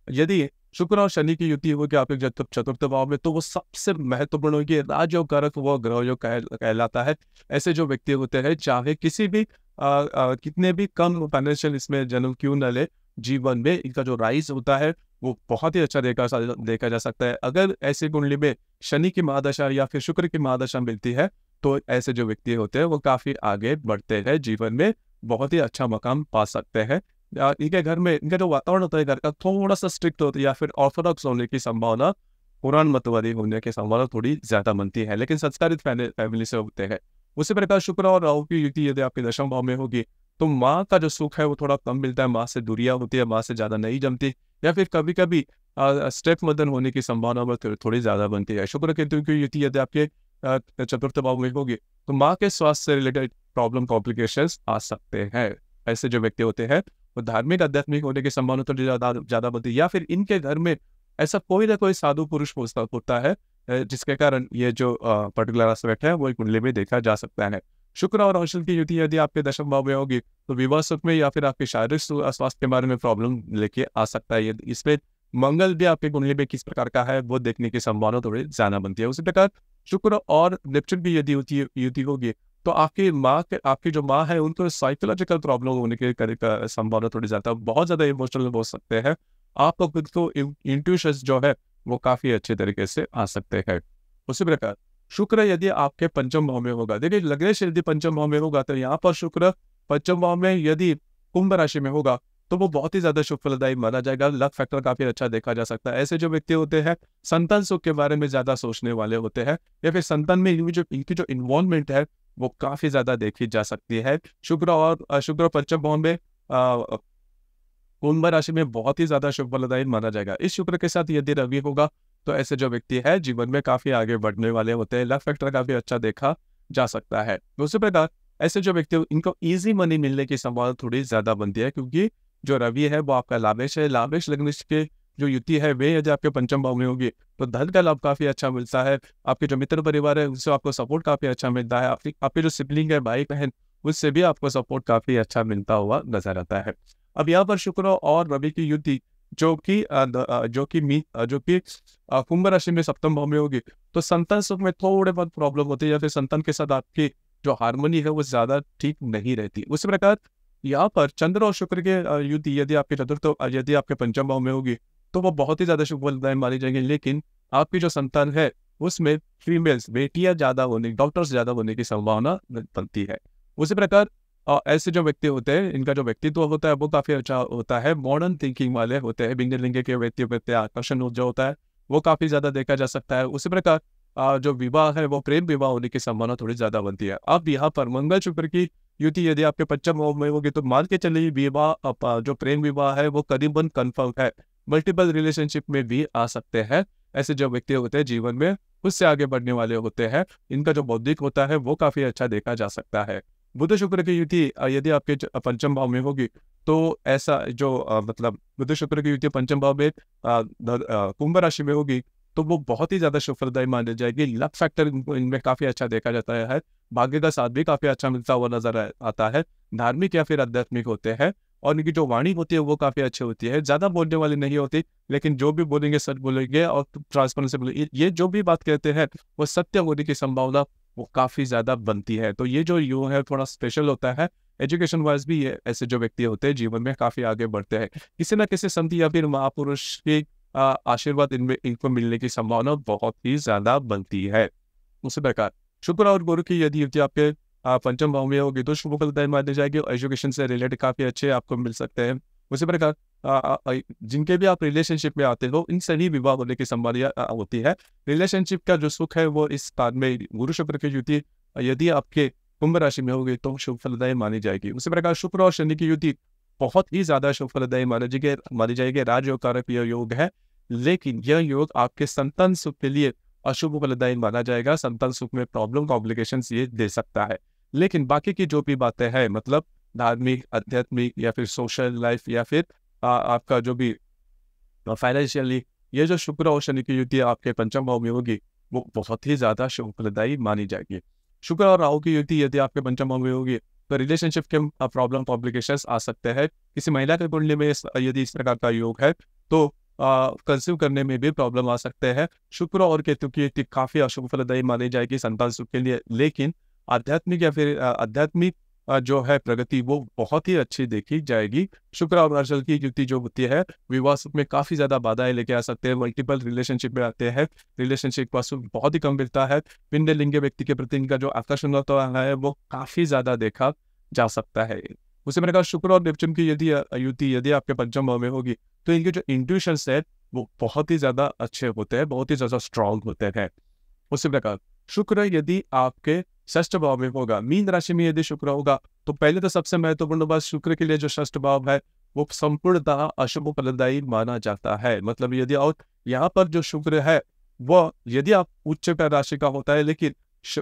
यदि शुक्र और शनि की युति होगी आपके चतुर्थ भाव में तो वो सबसे महत्वपूर्ण होगी। राजयोग कारक वो ग्रह योग कहलाता है। ऐसे जो व्यक्ति होते हैं चाहे किसी भी कितने भी कम फाइनेंशियल इसमें जन्म क्यों न ले, जीवन में इनका जो राइज होता है वो बहुत ही अच्छा देखा जा सकता है। अगर ऐसी कुंडली में शनि की महादशा या फिर शुक्र की महादशा मिलती है तो ऐसे जो व्यक्ति होते हैं वो काफी आगे बढ़ते हैं, जीवन में बहुत ही अच्छा मकाम पा सकते हैं। इनके घर में इनका जो वातावरण होता है घर का थोड़ा सा स्ट्रिक्ट होता है या फिर ऑर्थोडॉक्स होने की संभावना, पुराण मतवादी होने की संभावना थोड़ी ज्यादा बनती है, लेकिन संस्कारित फैमिली से होते हैं। उसी प्रकार शुक्र और राहु की युति यदि आपके दशम भाव में होगी तो माँ का जो सुख है वो थोड़ा कम मिलता है, माँ से दूरियां होती है, माँ से ज्यादा नहीं जमती या फिर कभी कभी स्टेप मदर होने की संभावना थोड़ी ज्यादा बनती है। शुक्र केतु की युति यदि आपके चतुर्थ भाव में होगी तो माँ के स्वास्थ्य से रिलेटेड प्रॉब्लम कॉम्प्लिकेशंस आ सकते हैं। ऐसे जो व्यक्ति होते हैं वो धार्मिक आध्यात्मिक होने की संभावना थोड़ी ज्यादा बनती है या फिर इनके घर में ऐसा कोई ना कोई साधु पुरुष होता है जिसके कारण ये जो पर्टिकुलर एस्पेक्ट है वो कुंडली में देखा जा सकता है। शुक्र और अंशुल की युति यदि आपके दशम भाव में होगी तो विवाह सुख में या फिर आपके शारीरिक स्वास्थ्य के बारे में प्रॉब्लम लेके आ सकता है। इसमें मंगल भी आपके कुंडली में किस प्रकार का है वो देखने की संभावना थोड़ी ज्यादा बनती है। उसी प्रकार शुक्र और नेपच्यून की यदि युति होगी तो आपकी जो माँ है उनको साइकोलॉजिकल प्रॉब्लम होने की संभावना थोड़ी ज्यादा, बहुत ज्यादा इमोशनल हो सकते हैं। आपको खुद को इंट्यूशंस जो है वो काफी अच्छे तरीके से आ सकते हैं। उसी प्रकार शुक्र यदि आपके पंचम भाव में होगा, देखिए लग्नेश यदि पंचम भाव में होगा तो यहाँ पर शुक्र पंचम भाव में यदि कुंभ राशि में होगा तो वो बहुत ही ज्यादा शुभ फलदायी माना जाएगा। लक फैक्टर काफी अच्छा देखा जा सकता है। ऐसे जो व्यक्ति होते हैं संतान सुख के बारे में ज्यादा सोचने वाले होते हैं या फिर संतान में इनकी जो इन्वॉल्वमेंट है वो काफी ज्यादा देखी जा सकती है। शुक्र पंचम भाव में कुंभ राशि में बहुत ही ज्यादा शुभ फलदायी माना जाएगा। इस शुक्र के साथ यदि रवि होगा तो ऐसे जो व्यक्ति है जीवन में काफी आगे बढ़ने वाले होते हैं। लक फैक्टर काफी अच्छा देखा जा सकता है। दूसरे प्रकार ऐसे जो व्यक्ति इनको इजी मनी मिलने की संभावना थोड़ी ज्यादा बनती है, क्योंकि जो रवि है वो आपका लाभेश है। लाभेश लग्नेश के जो युति है वे यदि आपके पंचम भाव में होगी तो धन का लाभ काफी अच्छा मिलता है। आपके जो मित्र परिवार है उनसे आपको सपोर्ट काफी अच्छा मिलता है। आपके जो सिबलिंग है भाई बहन उससे भी आपको सपोर्ट काफी अच्छा मिलता हुआ नजर आता है। अब यहाँ पर शुक्र और रवि की युति जो कि कुंभ राशि में सप्तम भाव में होगी तो संतान सुख में थोड़े बहुत प्रॉब्लम होती है या फिर संतान के साथ आपकी जो हार्मोनी है वो ज्यादा ठीक नहीं रहती। उसी प्रकार यहाँ पर चंद्र और शुक्र के युति यदि आपके चतुर्थ यदि आपके पंचम भाव में होगी तो वो बहुत ही ज्यादा शुभ फलदायी मानी जाएंगे। लेकिन आपकी जो संतान है उसमें फीमेल्स बेटियां ज्यादा होने, डॉक्टर्स ज्यादा होने की संभावना बनती है। उसी प्रकार ऐसे जो व्यक्ति होते हैं इनका जो व्यक्तित्व होता है वो काफी अच्छा होता है। मॉडर्न थिंकिंग वाले होते हैं। भिन्न लिंग के व्यक्तियों प्रति आकर्षण जो होता है वो काफी ज्यादा देखा जा सकता है। उसी प्रकार जो विवाह है वो प्रेम विवाह होने की संभावना थोड़ी ज्यादा बनती है। अब यहाँ पर मंगल शुक्र की युति यदि आपके पंचम भाव में होगी तो मान के चलिए विवाह जो प्रेम विवाह है वो करीबन कन्फर्म है। मल्टीपल रिलेशनशिप में भी आ सकते हैं। ऐसे जो व्यक्ति होते हैं जीवन में उससे आगे बढ़ने वाले होते हैं। इनका जो बौद्धिक होता है वो काफी अच्छा देखा जा सकता है। बुध शुक्र की युति यदि आपके पंचम भाव में होगी तो ऐसा जो मतलब बुध शुक्र की युति पंचम भाव में कुंभ राशि में होगी तो वो बहुत ही ज्यादा शुभ फलदायी मानी जाएगी। लक फैक्टर इनमें काफी अच्छा देखा जाता है। भाग्य का साथ भी काफी अच्छा मिलता हुआ नजर आता है। धार्मिक या फिर आध्यात्मिक होते हैं और इनकी जो वाणी होती है वो काफी अच्छी होती है। ज्यादा बोलने वाली नहीं होती लेकिन जो भी बोलेंगे सच बोलेंगे और ट्रांसपेरेंसी बोलेंगे। ये जो भी बात कहते हैं वो सत्य होने की संभावना वो काफी ज्यादा बनती है। तो ये जो योग है थोड़ा स्पेशल होता है। एजुकेशन वाइज भी ये ऐसे जो व्यक्ति होते हैं जीवन में काफी आगे बढ़ते हैं। किसी न किसी संत या फिर महापुरुष के आशीर्वाद इनको मिलने की संभावना बहुत ही ज्यादा बनती है। उसी प्रकार शुक्र और गुरु की यदि युति आपके पंचम भाव में होगी तो शुभ फलदायी मानी जाएगी और एजुकेशन से रिलेटेड काफी अच्छे आपको मिल सकते हैं। उसी प्रकार जिनके भी आप रिलेशनशिप में आते हो इन सभी विवाह होने की संभावना होती है। रिलेशनशिप का जो सुख है वो इस काल में गुरु शुक्र की युति यदि आपके कुंभ राशि में होगी तो शुभ फलदायी मानी जाएगी। उसी प्रकार शुक्र और शनि की युति बहुत ही ज्यादा शुभ फलदायी मानी जाएगी। राजयोग कारक यह योग है लेकिन यह योग आपके संतान सुख के लिए अशुभ फलदायी माना जाएगा। संतान सुख में प्रॉब्लम कॉम्प्लिकेशंस ये दे सकता है। लेकिन बाकी की जो भी बातें हैं मतलब धार्मिक आध्यात्मिक या फिर सोशल लाइफ या फिर आपका जो भी फाइनेंशियली ये जो शुक्र और शनि की युति आपके पंचम भाव में होगी वो बहुत ही ज्यादा शुभ फलदायी मानी जाएगी। शुक्र और राहु की युति यदि आपके पंचम भाव में होगी तो रिलेशनशिप के प्रॉब्लम कॉम्प्लिकेशंस आ सकते हैं। किसी महिला के कुंडली में यदि इस प्रकार का योग है तो कंसीव करने में भी प्रॉब्लम आ सकते हैं। शुक्र और केतु की युति काफी अशुभ फलदायी मानी जाएगी संतान सुख के लिए। लेकिन आध्यात्मिक या फिर आध्यात्मिक जो है प्रगति वो बहुत ही अच्छी देखी जाएगी। शुक्र और अंशुल की युति जो होती है विवाह सुख में काफी ज्यादा बाधाएं लेके आ सकते हैं। मल्टीपल रिलेशनशिप में आते हैं। रिलेशनशिप का सुख बहुत ही कम मिलता है। भिन्न लिंग व्यक्ति के प्रति इनका जो आकर्षण होता है वो काफी ज्यादा देखा जा सकता है। उसी प्रकार शुक्र और नेपच्यून की यदि युति यदि आपके पंचम भाव में होगी तो इनके जो इंट्यूशंस है वो बहुत ही ज्यादा अच्छे होते हैं, बहुत ही ज्यादा स्ट्रांग होते हैं। उसी प्रकार शुक्र यदि आपके षष्ठ भाव में होगा, मीन राशि में यदि शुक्र होगा तो पहले तो सबसे महत्वपूर्ण बात शुक्र के लिए जो षष्ठ भाव है वो संपूर्णतः अशुभ फलदायी माना जाता है। मतलब यदि और यहाँ पर जो शुक्र है वो यदि आप उच्च राशि का होता है लेकिन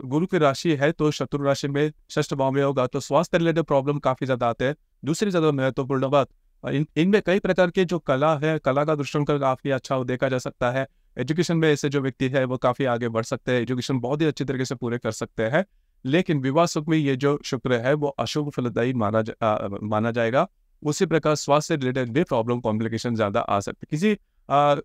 गुरु की राशि है तो शत्रु राशि में षष्ठ भाव में होगा तो स्वास्थ्य रिलेटेड प्रॉब्लम काफी ज्यादा आते हैं। दूसरी ज्यादा महत्वपूर्ण बात इनमें कई प्रकार के जो कला है, कला का दृष्टिकोण काफी अच्छा देखा जा सकता है। एजुकेशन में ऐसे जो व्यक्ति है वो काफ़ी आगे बढ़ सकते हैं, एजुकेशन बहुत ही अच्छी तरीके से पूरे कर सकते हैं। लेकिन विवाह सुख में ये जो शुक्र है वो अशुभ फलदायी माना जाएगा। उसी प्रकार स्वास्थ्य से रिलेटेड भी प्रॉब्लम कॉम्प्लिकेशन ज़्यादा आ सकते हैं।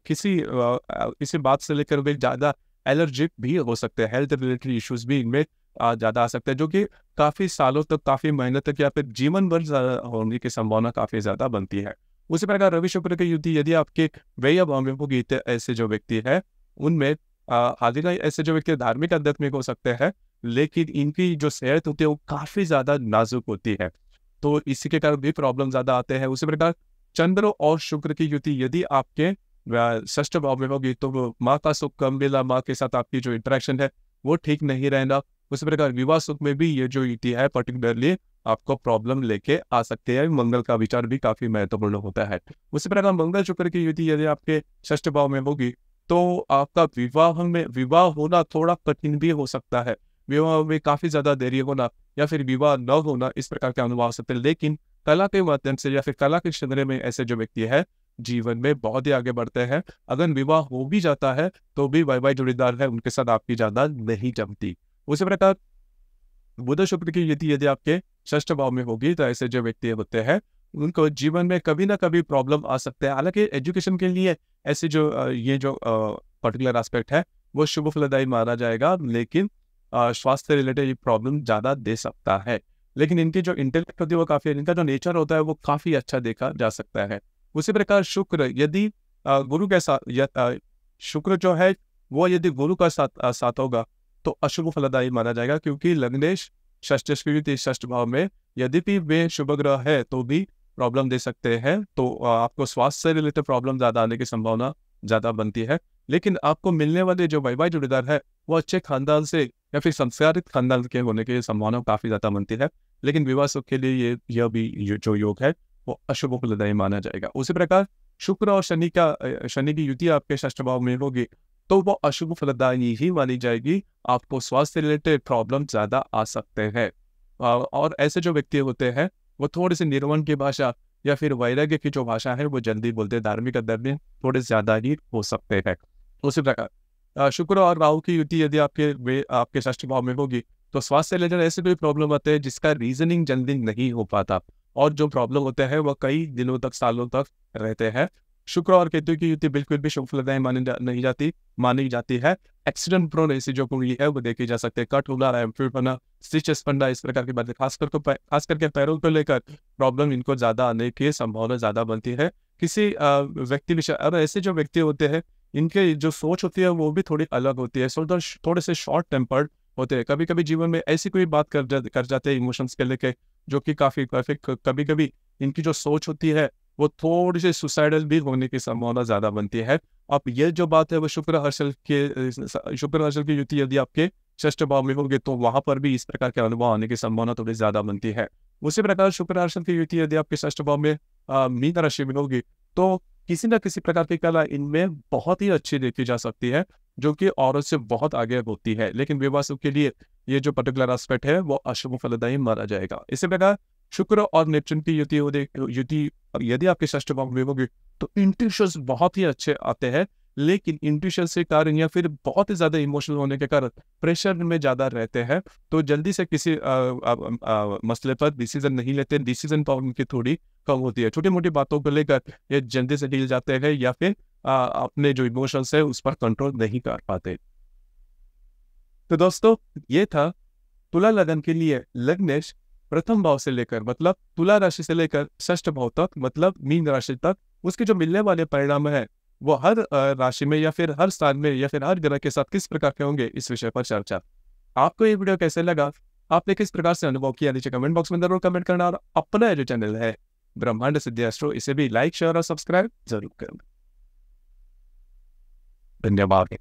किसी बात से लेकर वे ज़्यादा एलर्जिक भी हो सकते हैं, हेल्थ रिलेटेड इश्यूज भी इनमें ज़्यादा आ सकते हैं, जो कि काफ़ी सालों तक, काफ़ी महीनों तक या फिर जीवन भर होने की संभावना काफ़ी ज़्यादा बनती है। उसी प्रकार रवि शुक्र की युति यदि आपके व्यय भाव में होगी तो ऐसे जो व्यक्ति है उनमें हालांकि ऐसे जो व्यक्ति धार्मिक आध्यात्मिक हो सकते हैं, लेकिन इनकी जो सेहत होती है वो काफ़ी ज़्यादा नाजुक होती है, तो इसी के कारण भी प्रॉब्लम ज़्यादा आते हैं। उसी प्रकार चंद्र और शुक्र की युति यदि आपके षष्ठ भाव में होगी तो वो माँ का सुख कम मिला, माँ के साथ आपकी जो इंटरेक्शन है वो ठीक नहीं रहना। उसी प्रकार विवाह सुख में भी ये जो युति है पर्टिकुलरली आपको प्रॉब्लम लेके आ सकते हैं। मंगल का विचार भी काफी महत्वपूर्ण होता है। उसी प्रकार मंगल शुक्र की युति यदि आपके षष्ठ भाव में होगी तो आपका विवाह होना थोड़ा कठिन भी हो सकता है। विवाह में काफी ज्यादा देरी होना या फिर विवाह न होना, इस प्रकार के अनुभव हो सकते हैं। लेकिन कला के माध्यम से या फिर कला के क्षेत्र में ऐसे जो व्यक्ति है जीवन में बहुत ही आगे बढ़ते हैं। अगर विवाह हो भी जाता है तो भी वैवाहिक जोड़ीदार है उनके साथ आपकी ज्यादा नहीं जमती। उसी प्रकार बुध शुक्र की युति यदि आपके षष्ठ भाव में होगी तो ऐसे जो व्यक्ति होते हैं उनको जीवन में कभी ना कभी प्रॉब्लम आ सकते हैं। हालांकि एजुकेशन के लिए ऐसे जो ये जो पर्टिकुलर एस्पेक्ट है वो शुभ फलदायी माना जाएगा, लेकिन स्वास्थ्य रिलेटेड प्रॉब्लम ज्यादा दे सकता है। लेकिन इनकी जो इंटेलेक्ट होती है वो काफी, इनका जो नेचर होता है वो काफी अच्छा देखा जा सकता है। उसी प्रकार शुक्र यदि गुरु के साथ शुक्र जो है वो यदि गुरु का साथ होगा तो अशुभ फलदायी माना जाएगा, क्योंकि लग्नेश षष्ठ भाव में यद्यपि वे शुभ ग्रह है तो भी प्रॉब्लम दे सकते हैं। तो आपको स्वास्थ्य से रिलेटेड प्रॉब्लम ज्यादा आने की संभावना ज्यादा बनती है। लेकिन आपको मिलने वाले जो वैवाहिक जोड़ीदार है वो अच्छे खानदान से या फिर संस्कारित खानदान के होने की संभावना काफी ज्यादा बनती है। लेकिन विवाह सुख के लिए यह भी जो योग है वो अशुभ फलदायी माना जाएगा। उसी प्रकार शुक्र और शनि की युति आपके षष्ठ भाव में होगी तो वो अशुभ फलदायी ही मानी जाएगी। आपको स्वास्थ्य रिलेटेड प्रॉब्लम ज्यादा आ सकते हैं। और ऐसे जो व्यक्ति होते हैं वो थोड़ी सी निर्वण की भाषा या फिर वैराग्य की जो भाषा है वो जल्दी बोलते हैं, धार्मिक अध्यात्म थोड़े ज्यादा ही हो सकते हैं। उसी प्रकार शुक्र और राहु की युति यदि आपके षष्ठ भाव में होगी तो स्वास्थ्य रिलेटेड ऐसे कोई प्रॉब्लम आते हैं जिसका रीजनिंग जल्दी नहीं हो पाता और जो प्रॉब्लम होते हैं वो कई दिनों तक, सालों तक रहते हैं। शुक्र और केतु की युति बिल्कुल भी शुभ फलदायी मानी जाती है। एक्सीडेंट प्रोन ऐसी जो कुंडली है वो देखी जा सकती है। कट होना, एम्प्यूट होना, स्टिचेस पड़ना, इस प्रकार की बातें खास करके पैरों को लेकर प्रॉब्लम इनको ज्यादा आने की संभावना ज्यादा बनती है। किसी व्यक्ति विषय और ऐसे जो व्यक्ति होते हैं इनके जो सोच होती है वो भी थोड़ी अलग होती है, थोड़े से शॉर्ट टेम्पर्ड होते हैं। कभी कभी जीवन में ऐसी कोई बात कर जाते हैं इमोशंस के लेके जो कि काफी परफेक्ट, कभी कभी इनकी जो सोच होती है वो थोड़ी सी सुसाइडल भी होने की संभावना ज्यादा बनती है। अब ये जो बात है वो शुक्र हर्षल की युति यदि आपके षष्ठ भाव में होगी तो वहां पर भी इस प्रकार के अनुभव आने की संभावना थोड़ी ज्यादा बनती है। उसी प्रकार शुक्र हर्षल की युति यदि आपके षष्ठ भाव में मीन राशि में होगी तो किसी न किसी प्रकार की कला इनमें बहुत ही अच्छी देखी जा सकती है जो कि औरत से बहुत आगे होती है। लेकिन विवाह सुख के लिए ये जो पर्टिकुलर एस्पेक्ट है वो अशुभ फलदायी माना जाएगा। इसी प्रकार शुक्र और नेपच्यून की युति यदि आपके षष्ठ भाव में होगी तो इंट्यूशंस बहुत ही अच्छे आते हैं, लेकिन इंट्यूशन के कारण या फिर बहुत ही ज्यादा इमोशनल होने के कारण प्रेशर में ज्यादा रहते हैं, तो जल्दी से किसी मसले पर डिसीजन नहीं लेते। डिसीजन पावर उनकी थोड़ी कम होती है। छोटी मोटी बातों को लेकर ये जल्दी से हिल जाते हैं या फिर अपने जो इमोशंस है उस पर कंट्रोल नहीं कर पाते। तो दोस्तों ये था तुला लगन के लिए लग्नेश प्रथम भाव से लेकर मतलब तुला राशि से लेकर षष्ठ भाव तक मतलब मीन राशि तक उसके जो मिलने वाले परिणाम है वो हर राशि में या फिर हर स्थान में या फिर हर ग्रह के साथ किस प्रकार के होंगे इस विषय पर चर्चा। आपको ये वीडियो कैसे लगा, आपने किस प्रकार से अनुभव किया, नीचे कमेंट बॉक्स में जरूर कमेंट करना और अपना जो चैनल है ब्रह्मांड सिद्धि एस्ट्रो इसे भी लाइक, शेयर और सब्सक्राइब जरूर करना। धन्यवाद।